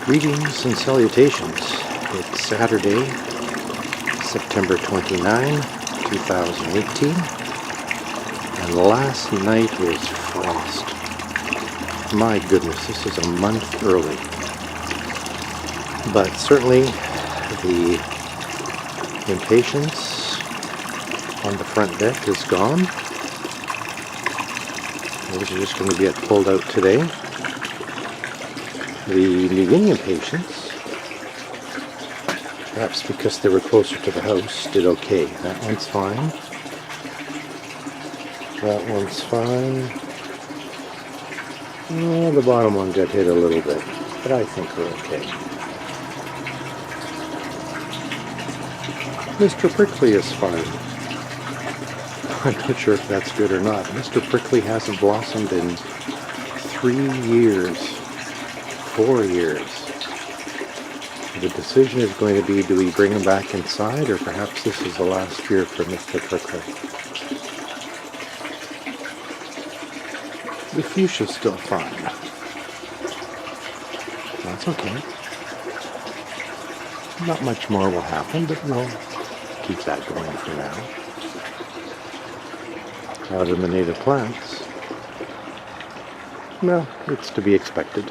Greetings and salutations. It's Saturday, September 29, 2018, and last night was frost. My goodness, this is a month early. But certainly the impatience on the front deck is gone. Those are just going to get pulled out today. The New Guinea impatiens, perhaps because they were closer to the house, did okay. That one's fine. That one's fine. Oh, the bottom one got hit a little bit, but I think we're okay. Mr. Prickly is fine. I'm not sure if that's good or not. Mr. Prickly hasn't blossomed in 3 years. 4 years. The decision is going to be, do we bring him back inside, or perhaps this is the last year for Mr. Prickly. The fuchsia's still fine. That's okay. Not much more will happen, but we'll keep that going for now. Out of the native plants, well, it's to be expected.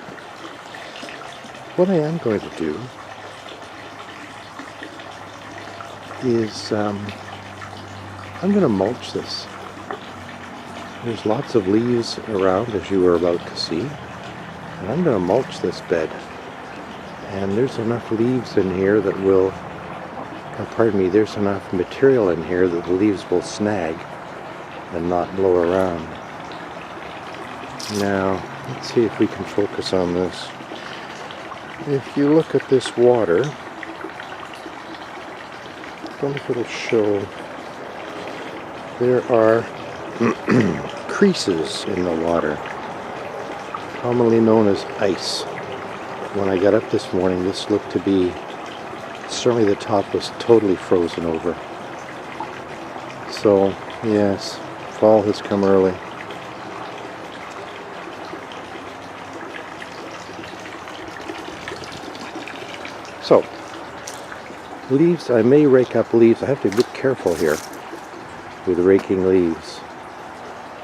What I am going to do is I'm going to mulch this. There's lots of leaves around, as you were about to see, and I'm going to mulch this bed. And there's enough leaves in here that will, there's enough material in here that the leaves will snag and not blow around. Now, let's see if we can focus on this. If you look at this water, I wonder if it'll show, there are creases in the water, commonly known as ice. When I got up this morning, this looked to be, certainly the top was totally frozen over. So, yes, fall has come early. So, leaves, I may rake up leaves. I have to be a bit careful here with raking leaves.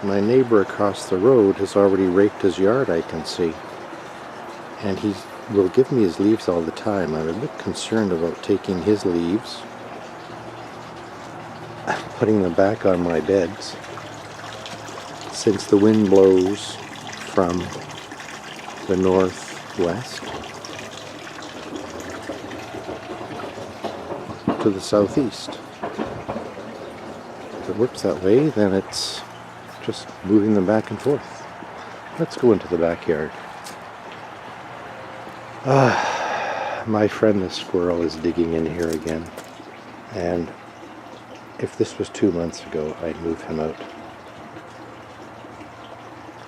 My neighbor across the road has already raked his yard, I can see. And he will give me his leaves all the time. I'm a bit concerned about taking his leaves, putting them back on my beds, since the wind blows from the northwest to the southeast. If it works that way, then it's just moving them back and forth. Let's go into the backyard. My friend the squirrel is digging in here again, and if this was 2 months ago, I'd move him out.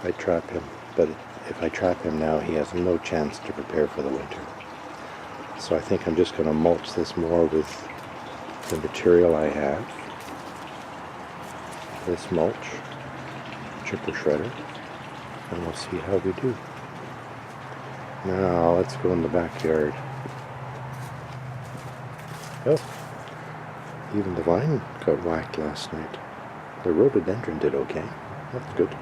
I'd trap him, but if I trap him now, he has no chance to prepare for the winter. So I think I'm just going to mulch this more with the material I have. This mulch, chipper shredder, and we'll see how we do. Now let's go in the backyard. Oh, even the vine got whacked last night. The rhododendron did okay. That's good.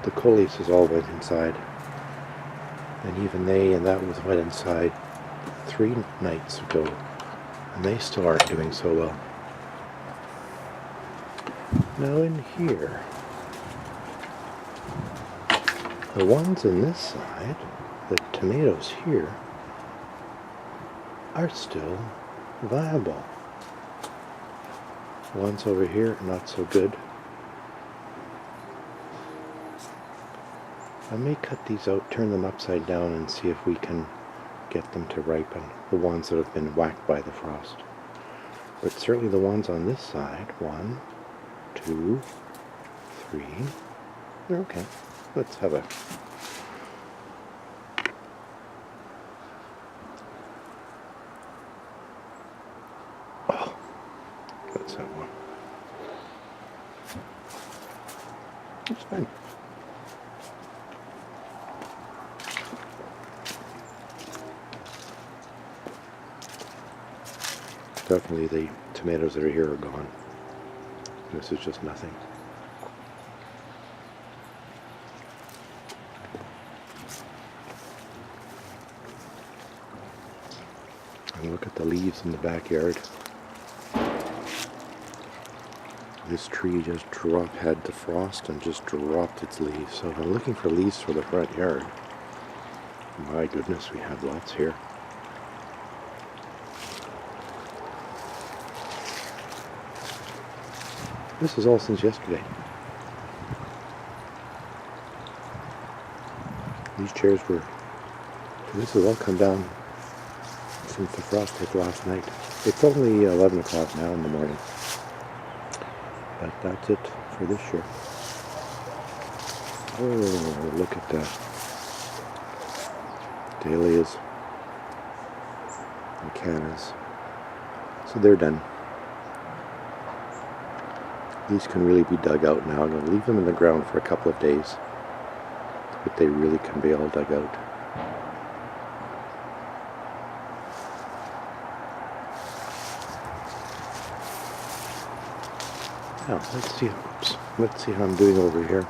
The coleus all went inside, and even that was went inside 3 nights ago, and they still aren't doing so well. Now in here, the ones in this side, the tomatoes here, are still viable. The ones over here, not so good. I may cut these out, turn them upside down, and see if we can get them to ripen, the ones that have been whacked by the frost. But certainly the ones on this side, 1, 2, 3, they're okay. Let's have a... Oh, let's have one. It's fine. Definitely the tomatoes that are here are gone. This is just nothing. And look at the leaves in the backyard. This tree just had the frost and just dropped its leaves. So if I'm looking for leaves for the front yard, my goodness, we have lots here. This is all since yesterday. These chairs were, this has all come down since the frost hit last night. It's only 11 o'clock now in the morning. But that's it for this year. Oh, look at that. Dahlias and cannas. So they're done. These can really be dug out now. I'm going to leave them in the ground for a couple of days, but they really can be all dug out. Now, let's see how I'm doing over here.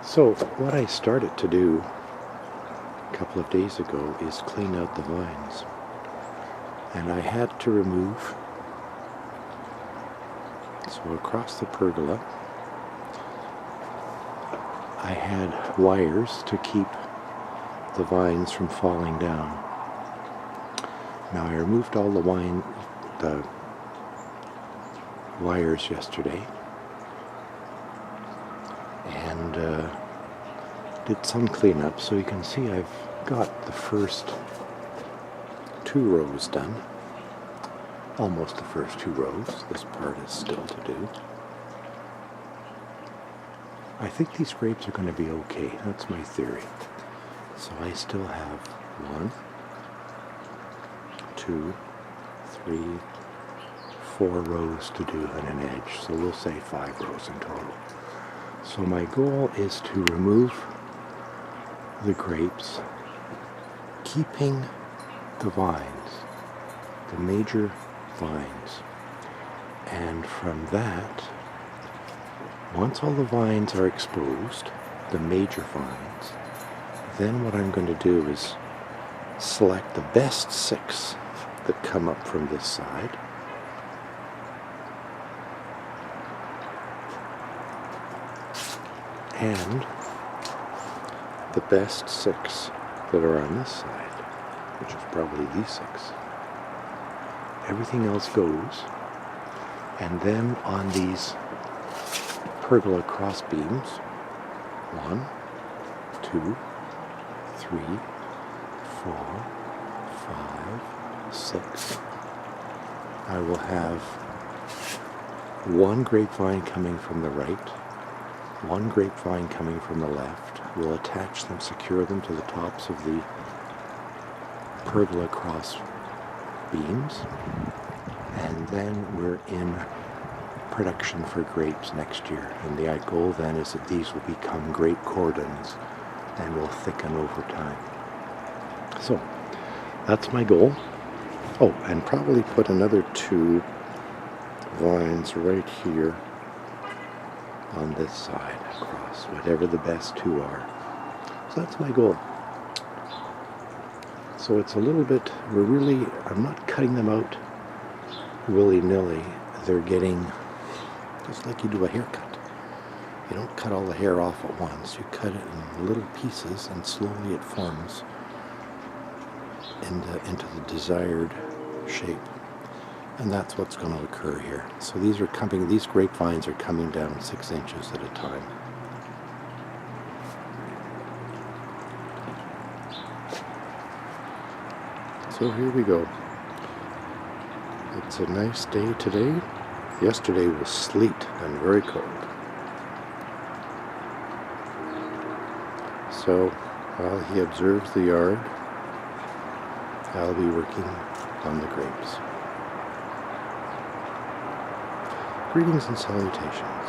So, what I started to do a couple of days ago is clean out the vines. And I had to remove, so across the pergola, I had wires to keep the vines from falling down. Now I removed all the wires yesterday and did some cleanup. So you can see I've got the first 2 rows done. Almost the first 2 rows. This part is still to do. I think these grapes are going to be okay. That's my theory. So I still have 1, 2, 3, 4 rows to do and an edge. So we'll say 5 rows in total. So my goal is to remove the grapes, keeping the vines, the major vines. And from that, once all the vines are exposed, the major vines, then what I'm going to do is select the best 6 that come up from this side. And the best 6 that are on this side, which is probably these 6. Everything else goes. And then on these pergola cross beams, 1, 2, 3, 4, 5, 6. I will have 1 grapevine coming from the right, 1 grapevine coming from the left. We'll attach them, secure them to the tops of the pergola cross beams, and then we're in production for grapes next year. And the goal then is that these will become grape cordons and will thicken over time. So that's my goal. Oh, and probably put another 2 vines right here on this side across, whatever the best 2 are. So that's my goal. So it's a little bit, I'm not cutting them out willy-nilly. They're getting, just like you do a haircut. You don't cut all the hair off at once. You cut it in little pieces and slowly it forms into the desired shape. And that's what's going to occur here. So these grapevines are coming down 6 inches at a time. So here we go. It's a nice day today. Yesterday was sleet and very cold. So while he observes the yard, I'll be working on the grapes. Greetings and salutations.